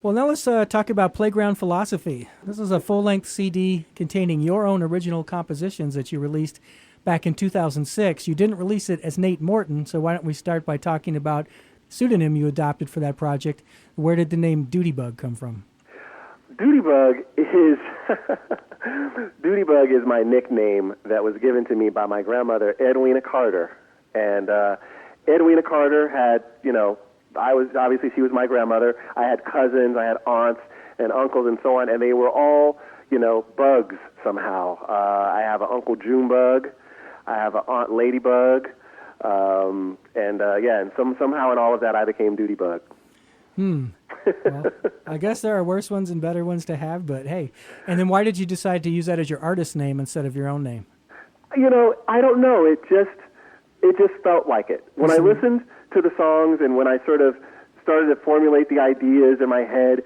Well, now let's talk about Playground Philosophy. This is a full-length CD containing your own original compositions that you released back in 2006. You didn't release it as Nate Morton, so why don't we start by talking about the pseudonym you adopted for that project. Where did the name Dudybug come from? Dudybug is Dudybug is my nickname that was given to me by my grandmother, Edwina Carter. And Edwina Carter had, she was my grandmother. I had cousins, I had aunts and uncles and so on, and they were all, bugs somehow. I have an Uncle Junebug, I have an Aunt Ladybug, and somehow in all of that I became Dudybug. Well, I guess there are worse ones and better ones to have, but hey. And then why did you decide to use that as your artist name instead of your own name? I don't know. It just felt like it. When I listened to the songs and when I sort of started to formulate the ideas in my head,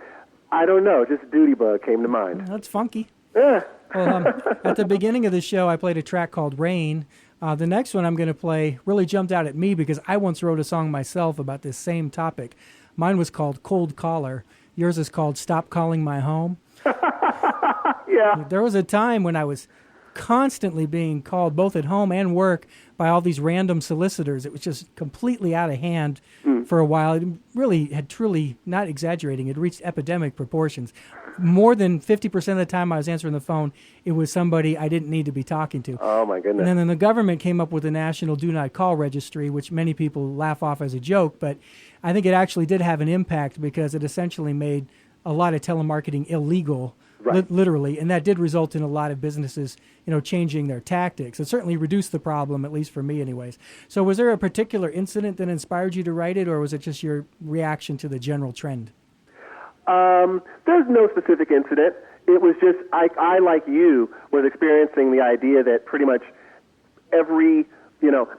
I don't know, just Dudybug came to mind. That's funky. Yeah. Well, at the beginning of the show, I played a track called Rain. The next one I'm going to play really jumped out at me because I once wrote a song myself about this same topic. Mine was called Cold Caller. Yours is called Stop Calling My Home. Yeah. There was a time when I was constantly being called both at home and work by all these random solicitors. It was just completely out of hand for a while. It really had truly, not exaggerating, it reached epidemic proportions. More than 50% of the time I was answering the phone, it was somebody I didn't need to be talking to. Oh, my goodness. And then the government came up with the National Do Not Call Registry, which many people laugh off as a joke, but I think it actually did have an impact because it essentially made a lot of telemarketing illegal, right. Literally, and that did result in a lot of businesses, changing their tactics. It certainly reduced the problem, at least for me anyways. So was there a particular incident that inspired you to write it, or was it just your reaction to the general trend? There's no specific incident. It was just, I, like you, was experiencing the idea that pretty much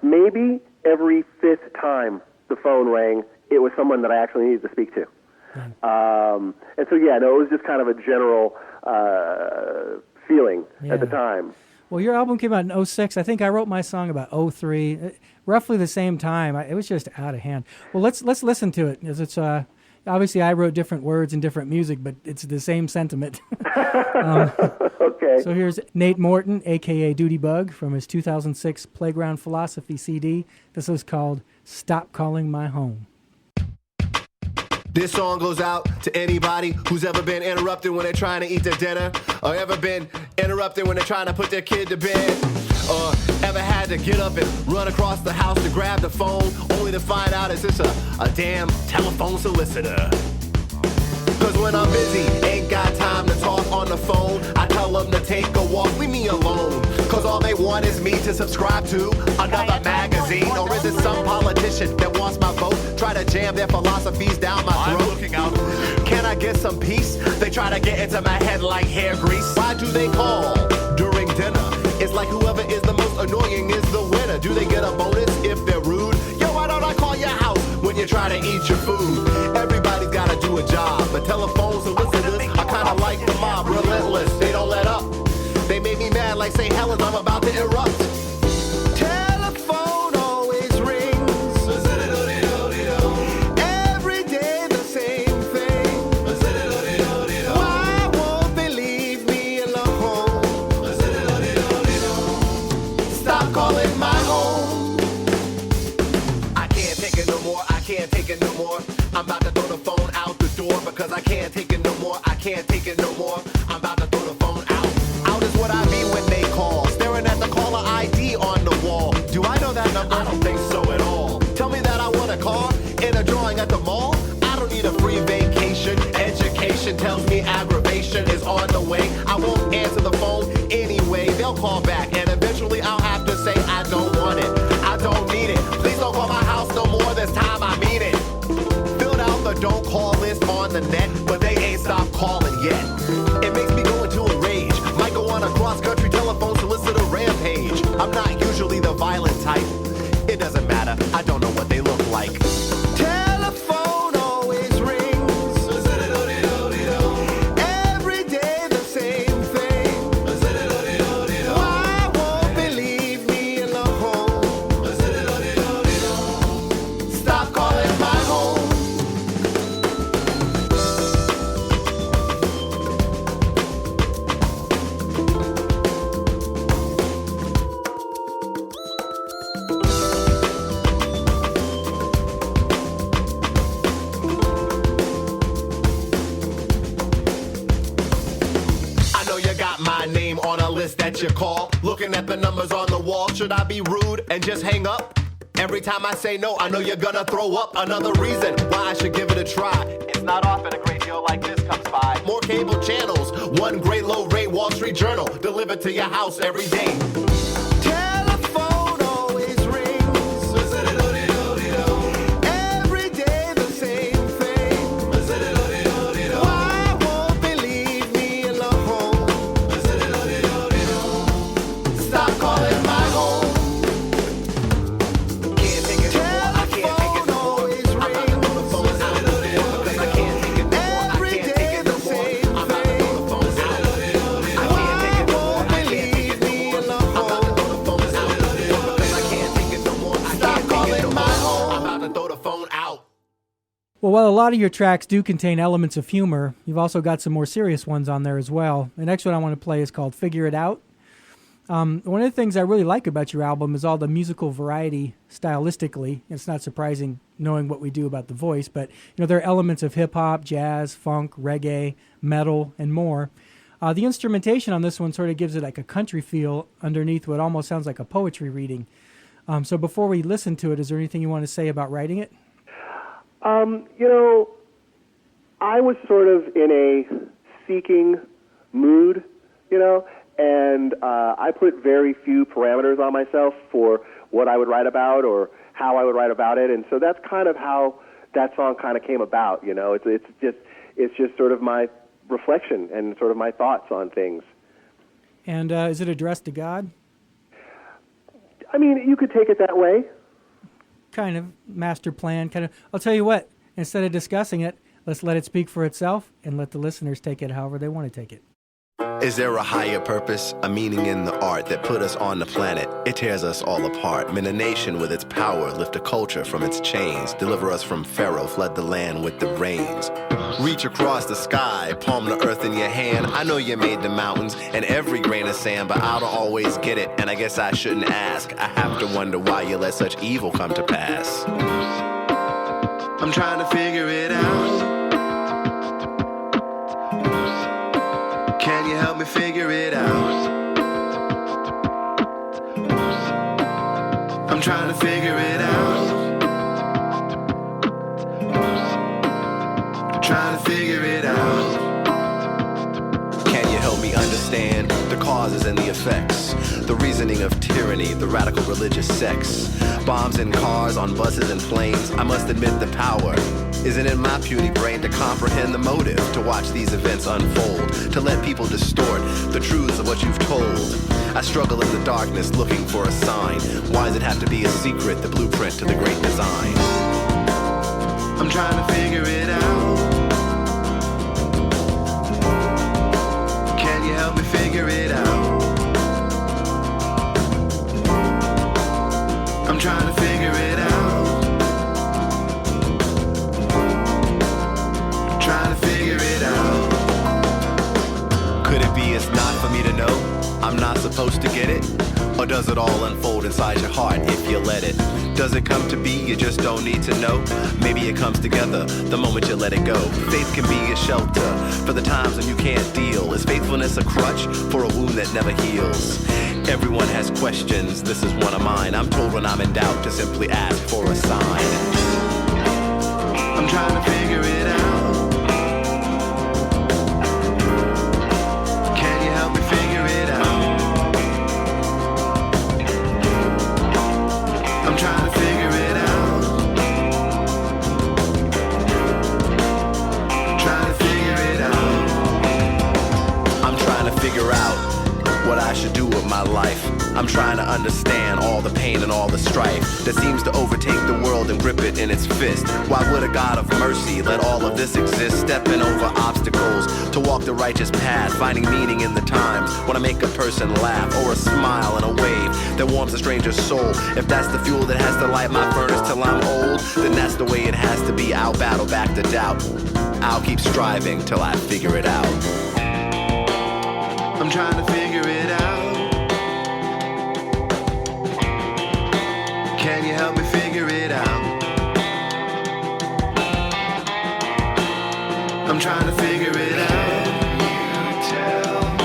maybe every fifth time the phone rang, it was someone that I actually needed to speak to. And so, it was just kind of a general feeling at the time. Well, your album came out in 2006. I think I wrote my song about 2003, roughly the same time. It was just out of hand. Well, let's listen to it. It's obviously I wrote different words and different music, but it's the same sentiment. Okay. So here's Nate Morton, a.k.a. Dudybug, from his 2006 Playground Philosophy CD. This is called Stop Calling My Home. This song goes out to anybody who's ever been interrupted when they're trying to eat their dinner, or ever been interrupted when they're trying to put their kid to bed, or ever had to get up and run across the house to grab the phone, only to find out it's just a damn telephone solicitor. Cause when I'm busy, ain't got time to talk on the phone, I tell them to take a walk, leave me alone. Cause all they want is me to subscribe to another magazine. Or is it some politician that wants my vote, try to jam their philosophies down my throat? I'm looking out. Can I get some peace? They try to get into my head like hair grease. Why do they call during dinner? It's like whoever is the most annoying is the winner. Do they get a bonus if they're rude? Yo, why don't I call your house when you try to eat your food? Everybody's gotta do a job. The telephone solicitors are kinda like the mob, relentless. They don't let up. They made me mad like St. Helens, I'm about to erupt. Telephone always rings. Every day the same thing. Why won't they leave me alone? Stop calling my home. I can't take it no more, I can't take it no more. I'm about to throw the phone out the door because I can't take it no more, I can't take it no more. I'm about to throw the phone out. Out is what I mean when they call, staring at the caller ID on the wall. Do I know that number? I don't think so at all. Tell me that I want a car in a drawing at the mall. I don't need a free vacation. Education tells me aggravation is on the way. I won't answer the phone anyway. They'll call back and eventually I'll have to say I don't want it, I don't need it. Please don't call my house no more, this time I mean it. Filled out the don't call list on the net, but they ain't stopped calling yet. If is that you call? Looking at the numbers on the wall, should I be rude and just hang up? Every time I say no, I know you're gonna throw up. Another reason why I should give it a try. It's not often a great deal like this comes by. More cable channels, one great low-rate Wall Street Journal delivered to your house every day. Telephone always rings. Every day the same thing. Why won't they leave me alone? Stop calling my home. Well, while a lot of your tracks do contain elements of humor, you've also got some more serious ones on there as well. The next one I want to play is called Figure It Out. One of the things I really like about your album is all the musical variety stylistically. It's not surprising knowing what we do about the voice, but there are elements of hip-hop, jazz, funk, reggae, metal, and more. The instrumentation on this one sort of gives it like a country feel underneath what almost sounds like a poetry reading. So before we listen to it, is there anything you want to say about writing it? I was sort of in a seeking mood, and I put very few parameters on myself for what I would write about or how I would write about it, and so that's kind of how that song kind of came about. It's just sort of my reflection and sort of my thoughts on things. And is it addressed to God? I mean, you could take it that way. Kind of master plan, kind of. I'll tell you what, instead of discussing it, let's let it speak for itself and let the listeners take it however they want to take it. Is there a higher purpose, a meaning in the art that put us on the planet? It tears us all apart. Mend a nation with its power, lift a culture from its chains, deliver us from Pharaoh, flood the land with the rains. Reach across the sky, palm the earth in your hand. I know you made the mountains and every grain of sand, but I don't always get it, and I guess I shouldn't ask. I have to wonder why you let such evil come to pass. I'm trying to figure it out. Can you help me figure it out? I'm trying to figure it out. Trying to figure it out. Can you help me understand the causes and the effects? The reasoning of tyranny, the radical religious sects. Bombs in cars, on buses and planes. I must admit the power isn't in my puny brain to comprehend the motive, to watch these events unfold, to let people distort the truths of what you've told. I struggle in the darkness looking for a sign. Why does it have to be a secret, the blueprint to the great design? I'm trying to figure it out. Can you help me figure it out? I'm trying to figure it out. Trying to figure it out. Could it be it's not for me to know? I'm not supposed to get it? Or does it all unfold inside your heart if you let it? Does it come to be, you just don't need to know? Maybe it comes together the moment you let it go. Faith can be a shelter for the times when you can't deal. Is faithfulness a crutch for a wound that never heals? Everyone has questions, this is one of mine. I'm told when I'm in doubt to simply ask for a sign. I'm trying to figure it out. Can you help me figure it out? I'm trying to figure it out. Trying to figure it out. I'm trying to figure out what I should do with my life. I'm trying to understand all the pain and all the strife that seems to overtake the world and grip it in its fist. Why would a God of mercy let all of this exist? Stepping over obstacles to walk the righteous path, finding meaning in the times when I make a person laugh, or a smile and a wave that warms a stranger's soul. If that's the fuel that has to light my furnace till I'm old, then that's the way it has to be. I'll battle back the doubt. I'll keep striving till I figure it out. I'm trying to figure it out. Can you help me figure it out? I'm trying to figure it out. You tell me.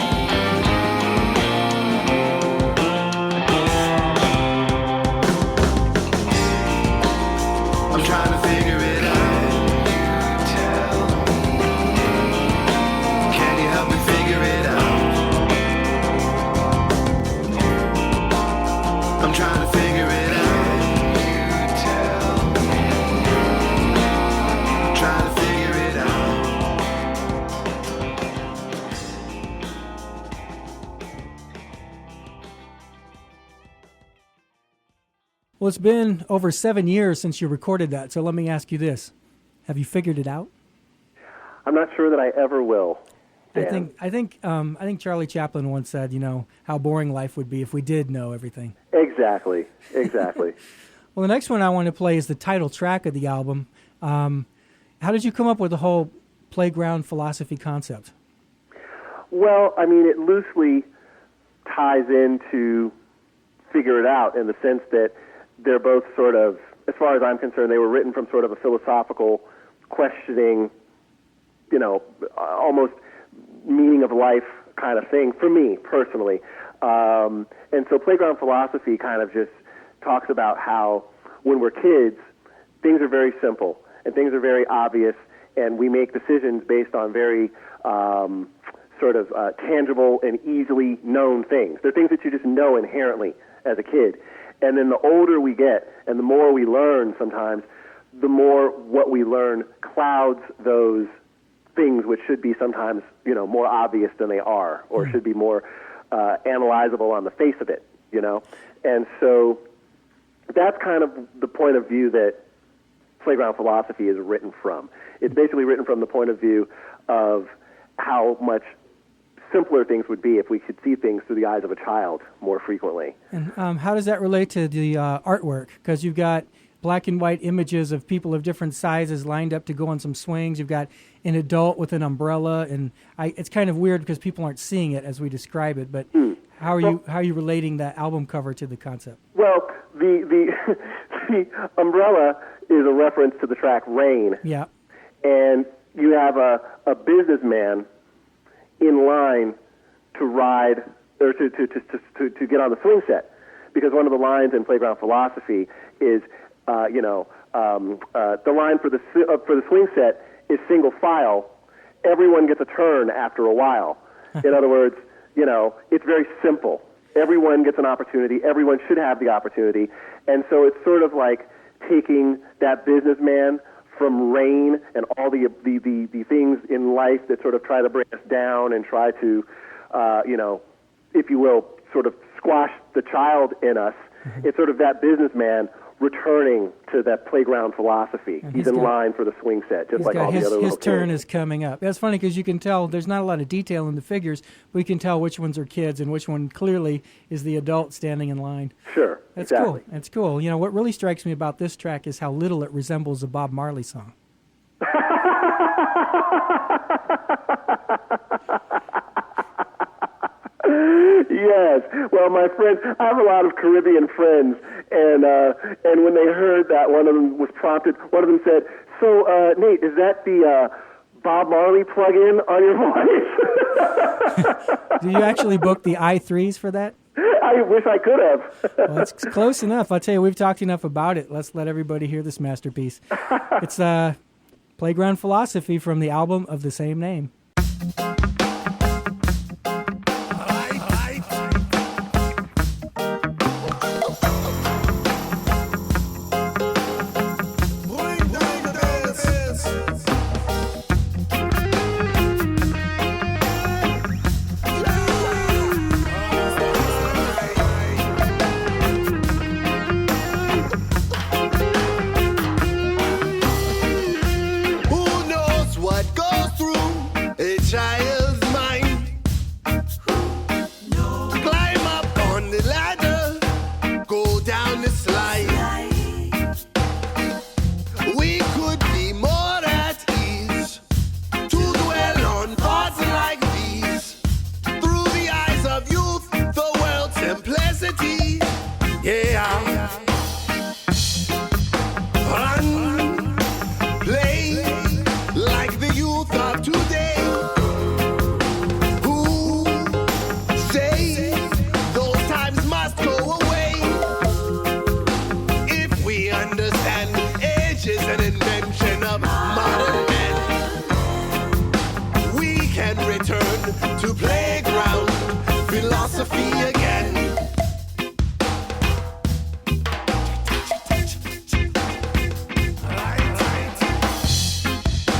Well, it's been over 7 years since you recorded that, so let me ask you this. Have you figured it out? I'm not sure that I ever will. Dan. I think Charlie Chaplin once said, how boring life would be if we did know everything. Exactly. Well, the next one I want to play is the title track of the album. How did you come up with the whole playground philosophy concept? Well, I mean, it loosely ties into Figure It Out in the sense that they're both sort of, as far as I'm concerned, they were written from sort of a philosophical questioning, almost meaning of life kind of thing for me personally. And so Playground Philosophy kind of just talks about how when we're kids, things are very simple and things are very obvious, and we make decisions based on very tangible and easily known things. They're things that you just know inherently as a kid. And then the older we get and the more we learn sometimes, the more what we learn clouds those things which should be sometimes, more obvious than they are, or should be more analyzable on the face of it, And so that's kind of the point of view that Playground Philosophy is written from. It's basically written from the point of view of how much simpler things would be if we could see things through the eyes of a child more frequently. And how does that relate to the artwork? Because you've got black and white images of people of different sizes lined up to go on some swings. You've got an adult with an umbrella, and it's kind of weird because people aren't seeing it as we describe it. But how are you relating that album cover to the concept? Well, the the umbrella is a reference to the track Rain. Yeah. And you have a businessman in line to ride or to get on the swing set, because one of the lines in Playground Philosophy is the line for the swing set is single file. Everyone gets a turn after a while. In other words, it's very simple. Everyone gets an opportunity. Everyone should have the opportunity. And so it's sort of like taking that businessman from Rain and all the things in life that sort of try to bring us down and try to, if you will, sort of squash the child in us. Mm-hmm. It's sort of that businessman returning to that Playground Philosophy. He's in line for the swing set, just like all the other little kids. His turn is coming up. That's funny because you can tell there's not a lot of detail in the figures, but you can tell which ones are kids and which one clearly is the adult standing in line. Sure, That's exactly. cool. That's cool. What really strikes me about this track is how little it resembles a Bob Marley song. Yes. Well, my friends, I have a lot of Caribbean friends, and when they heard that, one of them was prompted. One of them said, "So, Nate, is that the Bob Marley plug-in on your voice?" Do you actually book the I3s for that? I wish I could have. Well, it's close enough. I'll tell you, we've talked enough about it. Let's let everybody hear this masterpiece. It's Playground Philosophy from the album of the same name. To playground philosophy again.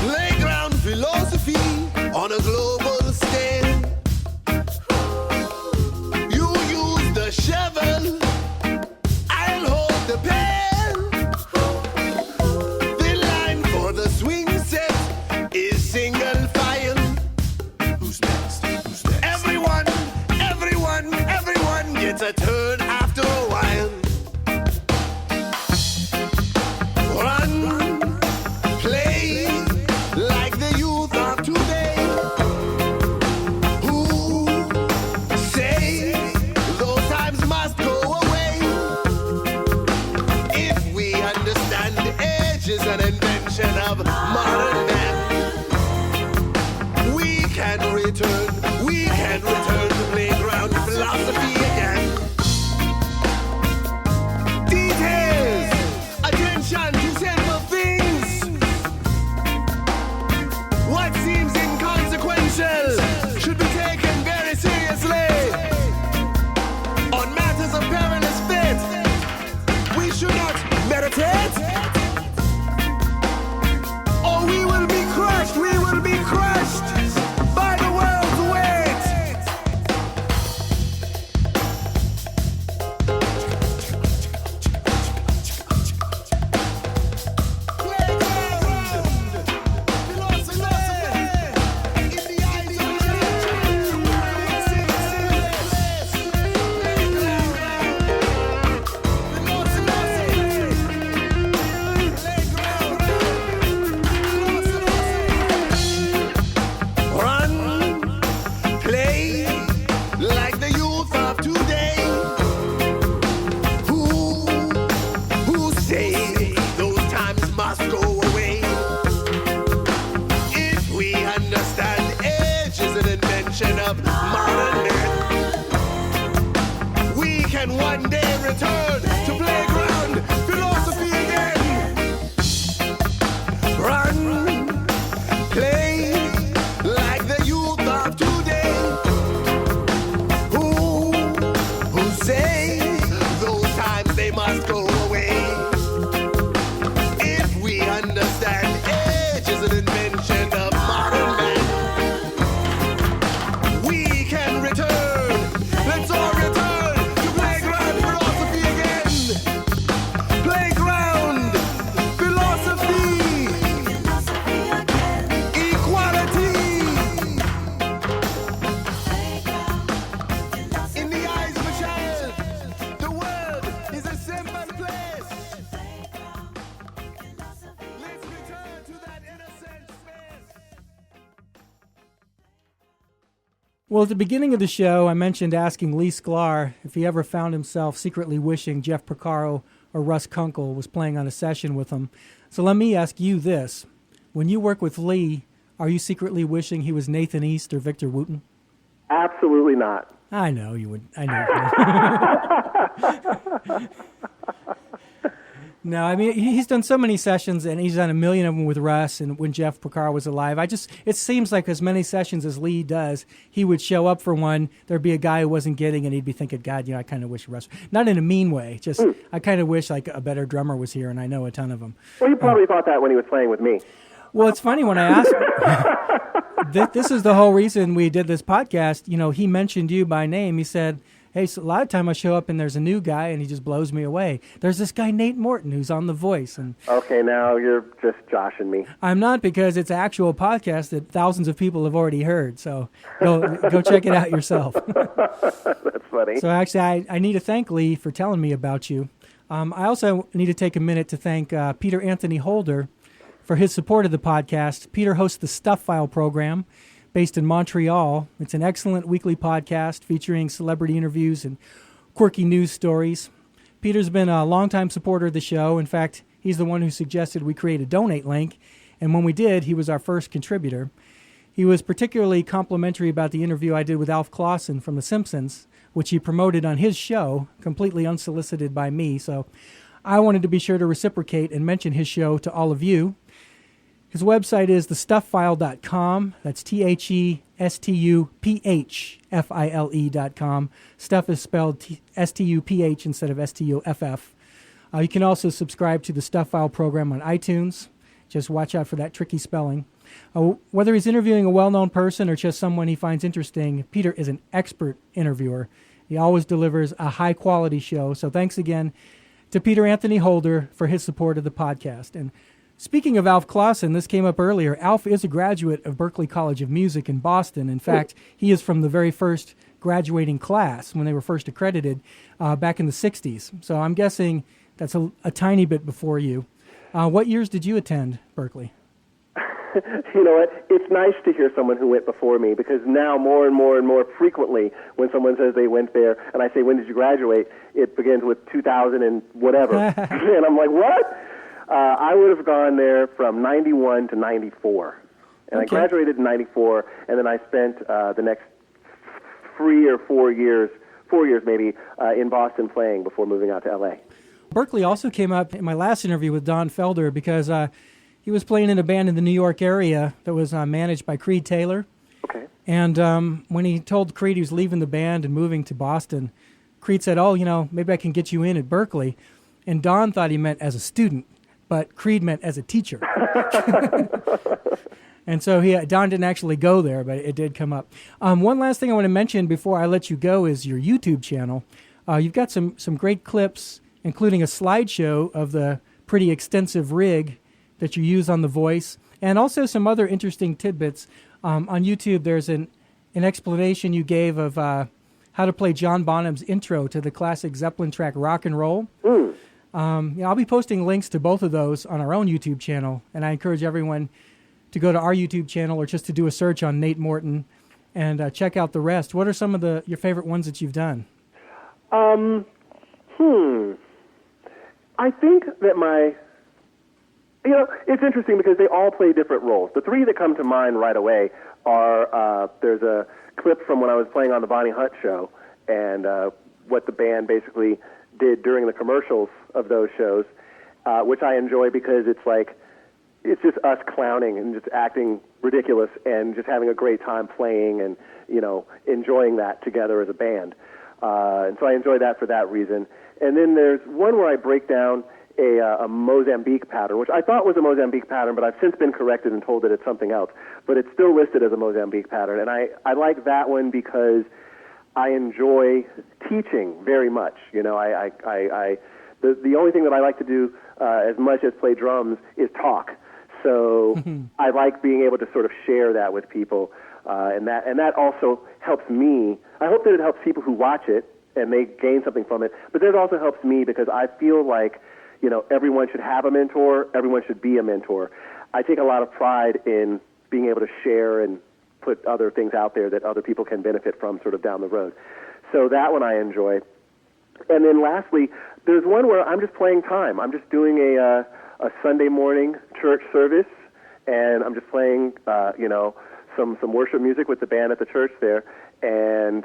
Playground philosophy on a global scale. You use the shovel, I'll hold the pen. return after a while. Run, play like the youth of today, who say those times must go away. If we understand the age is an invention of modern man, we can return to playground philosophy again. Details, attention to simple things. What seems inconsequential should be taken very seriously. On matters of perilous fate, we should not meditate, or we will be crushed by the world's weight. Of modern men, we can one day return to playground philosophy again. Run, play like the youth of today, who say those times they must go away. If we understand age is an invention of modern man, let's all return to playground philosophy again. Playground philosophy, equality. In the eyes of a child, the world is a simple place. Let's return to that innocent space. Well, at the beginning of the show, I mentioned asking Lee Sklar if he ever found himself secretly wishing Jeff Porcaro or Russ Kunkel was playing on a session with him. So let me ask you this. When you work with Lee, are you secretly wishing he was Nathan East or Victor Wooten? Absolutely not. I know you would. I know. No, I mean, he's done so many sessions, and he's done a million of them with Russ and when Jeff Porcaro was alive. It seems like as many sessions as Lee does, he would show up for one, there'd be a guy who wasn't getting, and he'd be thinking, God, I kind of wish Russ, not in a mean way, just I kind of wish like a better drummer was here, and I know a ton of them. Well, he probably thought that when he was playing with me. Well, it's funny when I asked, this is the whole reason we did this podcast, he mentioned you by name. He said, hey, so a lot of time I show up and there's a new guy and he just blows me away. There's this guy, Nate Morton, who's on The Voice. And okay, now you're just joshing me. I'm not, because it's an actual podcast that thousands of people have already heard. So go check it out yourself. That's funny. So actually, I need to thank Lee for telling me about you. I also need to take a minute to thank Peter Anthony Holder for his support of the podcast. Peter hosts the Stuff File program, based in Montreal. It's an excellent weekly podcast featuring celebrity interviews and quirky news stories. Peter's been a longtime supporter of the show. In fact, he's the one who suggested we create a donate link, and when we did, he was our first contributor. He was particularly complimentary about the interview I did with Alf Clausen from The Simpsons, which he promoted on his show, completely unsolicited by me. So I wanted to be sure to reciprocate and mention his show to all of you. His website is thestuffile.com. That's TheStuffile.com. Stuff is spelled S-T-U-P-H instead of S-T-U-F-F. You can also subscribe to the Stuff File program on iTunes. Just watch out for that tricky spelling. Whether he's interviewing a well-known person or just someone he finds interesting, Peter is an expert interviewer. He always delivers a high-quality show. So thanks again to Peter Anthony Holder for his support of the podcast. And Speaking of Alf Clausen, this came up earlier. Alf is a graduate of Berklee College of Music in Boston. In fact, he is from the very first graduating class when they were first accredited back in the 60s. So I'm guessing that's a tiny bit before you. What years did you attend Berklee? You know what? It's nice to hear someone who went before me, because now more and more and more frequently when someone says they went there and I say, when did you graduate? It begins with 2000 and whatever. And I'm like, what? I would have gone there from 91 to 94. And Okay. I graduated in 94, and then I spent the next 3 or 4 years, 4 years maybe, in Boston playing before moving out to L.A. Berklee also came up in my last interview with Don Felder because he was playing in a band in the New York area that was managed by Creed Taylor. Okay. And when he told Creed he was leaving the band and moving to Boston, Creed said, oh, maybe I can get you in at Berklee. And Don thought he meant as a student, but Creed meant as a teacher. And so Don didn't actually go there, but it did come up. One last thing I want to mention before I let you go is your YouTube channel. You've got some great clips, including a slideshow of the pretty extensive rig that you use on The Voice, and also some other interesting tidbits. On YouTube, there's an explanation you gave of how to play John Bonham's intro to the classic Zeppelin track Rock and Roll. I'll be posting links to both of those on our own YouTube channel, and I encourage everyone to go to our YouTube channel or just to do a search on Nate Morton and check out the rest. What are some of your favorite ones that you've done? I think that it's interesting because they all play different roles. The three that come to mind right away are, there's a clip from when I was playing on the Bonnie Hunt show, and what the band basically did during the commercials of those shows, which I enjoy because it's just us clowning and just acting ridiculous and just having a great time playing and, enjoying that together as a band. And so I enjoy that for that reason. And then there's one where I break down a Mozambique pattern, which I thought was a Mozambique pattern, but I've since been corrected and told that it's something else. But it's still listed as a Mozambique pattern. And I like that one because I enjoy teaching very much. The only thing that I like to do as much as play drums is talk. So I like being able to sort of share that with people, and that also helps me. I hope that it helps people who watch it and they gain something from it. But that also helps me because I feel like everyone should have a mentor. Everyone should be a mentor. I take a lot of pride in being able to share and put other things out there that other people can benefit from sort of down the road. So that one I enjoy. And then lastly, there's one where I'm just playing time. I'm just doing a Sunday morning church service, and I'm just playing, some worship music with the band at the church there. And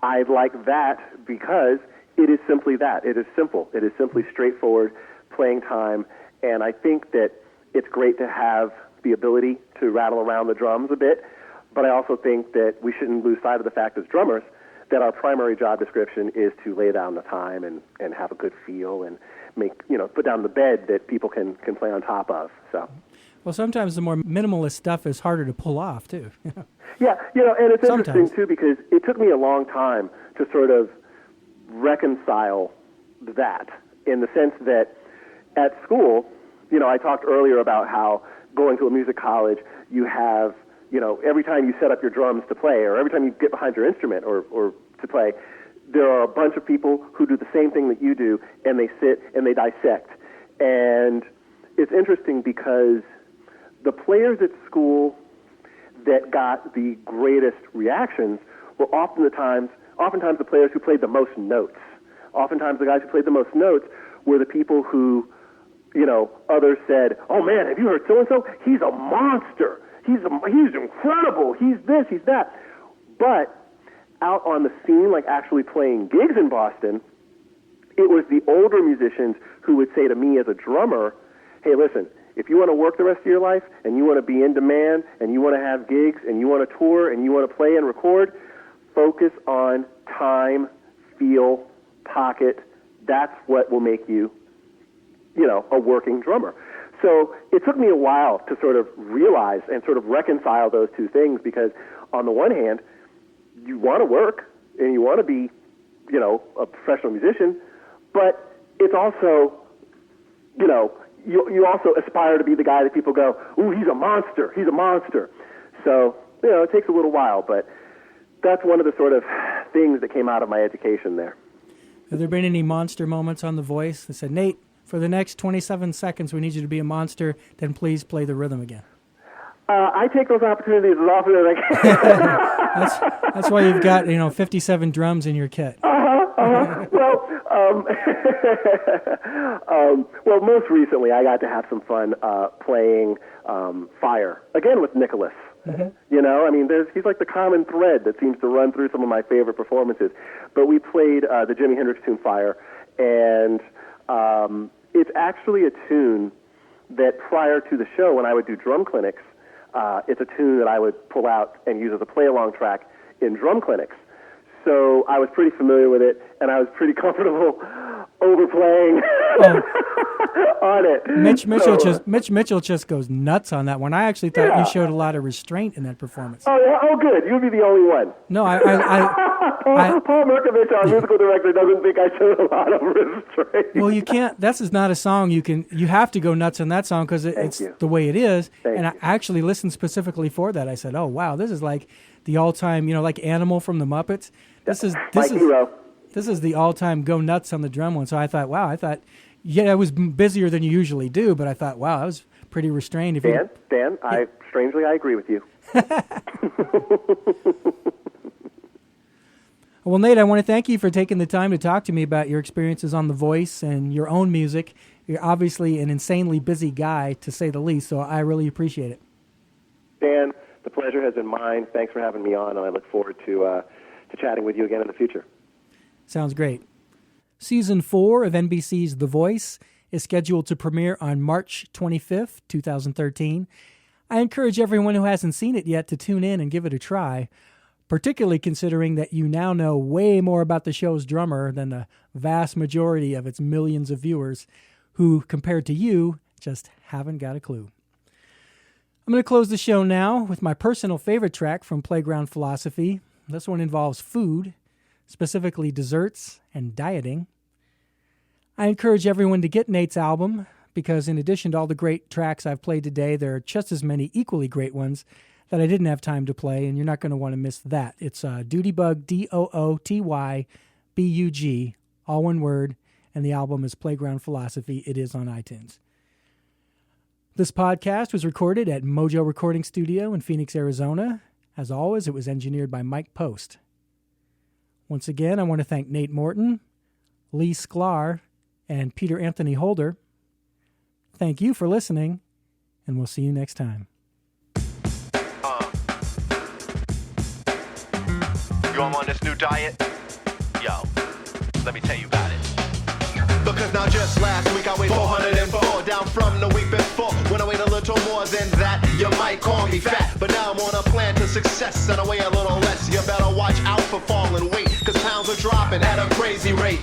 I like that because it is simply that. It is simple. It is simply straightforward playing time. And I think that it's great to have the ability to rattle around the drums a bit, but I also think that we shouldn't lose sight of the fact as drummers that our primary job description is to lay down the time and have a good feel and put down the bed that people can play on top of. So, well, sometimes the more minimalist stuff is harder to pull off too. Yeah, and it's Sometimes. interesting too because it took me a long time to sort of reconcile that in the sense that at school, I talked earlier about how going to a music college, you have, every time you set up your drums to play or every time you get behind your instrument or to play, there are a bunch of people who do the same thing that you do, and they sit and they dissect. And it's interesting because the players at school that got the greatest reactions were oftentimes the players who played the most notes. Oftentimes the guys who played the most notes were the people who, others said, oh man, have you heard so-and-so? He's a monster. He's incredible. He's this, he's that. But out on the scene, like actually playing gigs in Boston, it was the older musicians who would say to me as a drummer, hey, listen, if you want to work the rest of your life and you want to be in demand and you want to have gigs and you want to tour and you want to play and record, focus on time, feel, pocket. That's what will make you, a working drummer. So it took me a while to sort of realize and sort of reconcile those two things because on the one hand, you want to work and you want to be, a professional musician, but it's also, you also aspire to be the guy that people go, ooh, he's a monster. He's a monster. So, it takes a little while, but that's one of the sort of things that came out of my education there. Have there been any monster moments on The Voice that said, Nate, for the next 27 seconds, we need you to be a monster, then please play the rhythm again? I take those opportunities as often as I can. That's why you've got 57 drums in your kit. Well, most recently I got to have some fun playing Fire again with Nicholas. Mm-hmm. He's like the common thread that seems to run through some of my favorite performances. But we played the Jimi Hendrix tune Fire, and it's actually a tune that prior to the show, when I would do drum clinics, it's a tune that I would pull out and use as a play-along track in drum clinics. So I was pretty familiar with it, and I was pretty comfortable overplaying on it. Mitch Mitchell just goes nuts on that one. I actually thought you showed a lot of restraint in that performance. Oh, yeah? Oh, good. You'd be the only one. No, Paul Merkovich, our musical director, doesn't think I showed a lot of restraint. Well, you can't. This is not a song you have to go nuts on that song because it's the way it is. I actually listened specifically for that. I said, oh, wow, this is like the all-time, like Animal from the Muppets. This is the all-time go nuts on the drum one. So I thought, wow, it was busier than you usually do, but I thought, wow, that was pretty restrained. Dan, I agree with you. Well, Nate, I want to thank you for taking the time to talk to me about your experiences on The Voice and your own music. You're obviously an insanely busy guy, to say the least, so I really appreciate it. Dan, the pleasure has been mine. Thanks for having me on, and I look forward to chatting with you again in the future. Sounds great. Season 4 of NBC's The Voice is scheduled to premiere on March 25th, 2013. I encourage everyone who hasn't seen it yet to tune in and give it a try, particularly considering that you now know way more about the show's drummer than the vast majority of its millions of viewers who, compared to you, just haven't got a clue. I'm going to close the show now with my personal favorite track from Playground Philosophy. This one involves food, specifically desserts and dieting. I encourage everyone to get Nate's album because in addition to all the great tracks I've played today, there are just as many equally great ones that I didn't have time to play, and you're not going to want to miss that. It's Dootybug, Dootybug, all one word, and the album is Playground Philosophy. It is on iTunes. This podcast was recorded at Mojo Recording Studio in Phoenix, Arizona. As always, it was engineered by Mike Post. Once again, I want to thank Nate Morton, Lee Sklar, and Peter Anthony Holder. Thank you for listening, and we'll see you next time. You on this new diet? Yo, let me tell you about it. Because now just last week I weighed 404, down from the week before. When I weighed a little more than that, you might call me fat. But now I'm on a plan to success and I weigh a little less. You better watch out for falling weight, cause pounds are dropping at a crazy rate.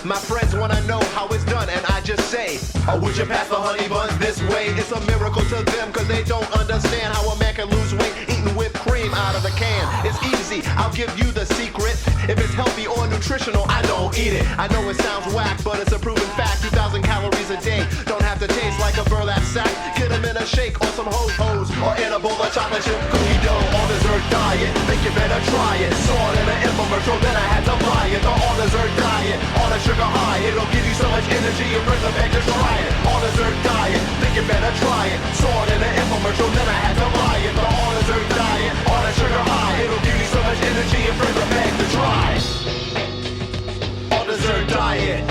My friends wanna know how it's done, and I just say, would you pass the honey buns this way? It's a miracle to them, cause they don't understand how a man can lose weight eating whipped cream out of a can. It's easy, I'll give you the secret. If it's healthy or nutritional, I don't eat it. I know it sounds whack, but it's a proven fact. 2,000 calories a day, don't have to taste like a burlap sack. Get them in a shake or some ho-hos, or in a bowl of chocolate chip cookie dough. On dessert diet, think you better try it. Saw it in an infomercial, then I had to buy it. The on dessert diet, on a sugar high, it'll give you so much energy, you bring the back to try it. On dessert diet, think you better try it. Saw it in an infomercial, then I had to buy it. The on dessert diet, on a sugar high, it'll give you so much energy, you bring the back to try. On dessert diet.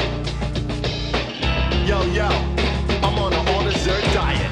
Yo, I'm on an all dessert diet.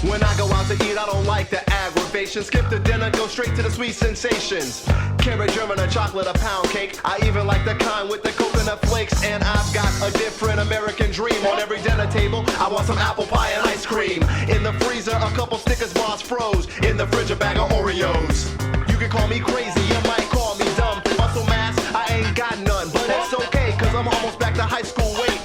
When I go out to eat, I don't like the aggravation. Skip the dinner, go straight to the sweet sensations. Carrot, German, or chocolate, a pound cake. I even like the kind with the coconut flakes. And I've got a different American dream. On every dinner table, I want some apple pie and ice cream. In the freezer, a couple Snickers bars froze. In the fridge, a bag of Oreos. You can call me crazy, you might call me dumb. Muscle mass, I ain't got none. But it's okay, cause I'm almost back to high school weight.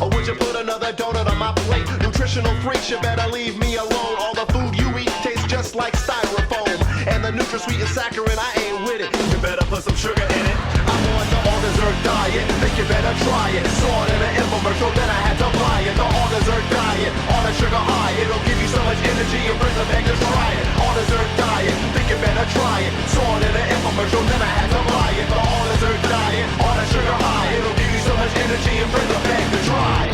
Or would you put another donut on my plate? Nutritional freaks, you better leave me alone. All the food you eat tastes just like styrofoam. And the NutraSweet is saccharine, I ain't with it. You better put some sugar in it. I'm on the all-dessert diet. Think you better try it. Saw it in an infomercial, then I had to buy it. The all-dessert diet, on a sugar high. It'll give you so much energy, your friends will beg to try it. All-dessert diet, think you better try it. Saw it in an infomercial, then I had to buy it. The all-dessert diet, on a sugar high. It'll give you so much energy, your friends will beg to try.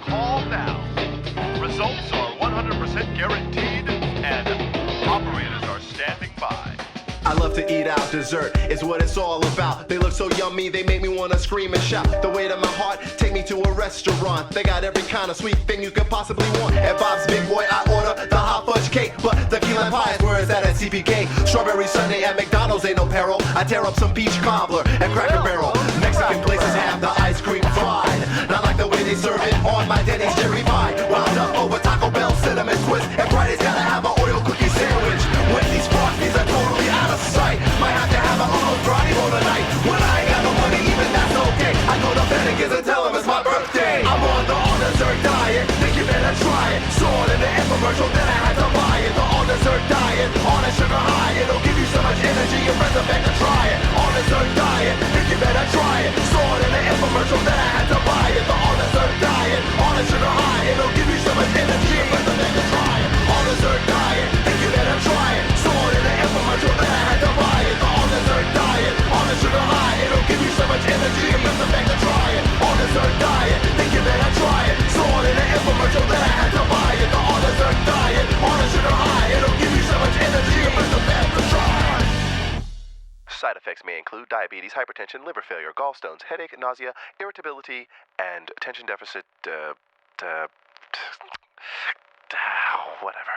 Call now. Results are 100% guaranteed, and operators are standing by. I love to eat out. Dessert is what it's all about. They look so yummy, they make me want to scream and shout. The way to my heart, take me to a restaurant. They got every kind of sweet thing you could possibly want. At Bob's Big Boy, I order the hot fudge cake, but the key lime pie is where it's at CPK. Strawberry sundae at McDonald's ain't no peril. I tear up some peach cobbler at Cracker Barrel. Mexican places have the ice cream fried, not like the way they serve it on my Denny's cherry pie. Wound up over Taco Bell cinnamon twist, and Friday's gotta have an Oreo cookie sandwich. Wendy's Frosties are totally out of sight. Might have to have an Uno's brownie roll tonight. When I ain't got no money, even that's okay. I go to Bennigan's and tell them it's my birthday. I'm on the all-dessert diet, think you better try it. Saw it in the infomercial, then I had to buy it. The all-dessert diet, on a sugar high. It'll give you so much energy, your friends are back to try it. All-dessert diet, think you better try it. Saw it in the infomercial, then I had to buy it. The all-dessert diet, on a sugar high. It'll give you so much energy, your friends are back to try it. All-dessert diet, think you better try it. Saw it in the infomercial, then I had to buy it. The all-dessert diet, on a sugar high. It'll give you so much energy, your friends are back to try it. All-dessert diet, think you better try it. Saw it in the infomercial, then I had to buy it. The all-dessert diet, on a sugar high. It'll give you so much energy, your friends are back to try it. Side effects may include diabetes, hypertension, liver failure, gallstones, headache, nausea, irritability, and attention deficit, whatever.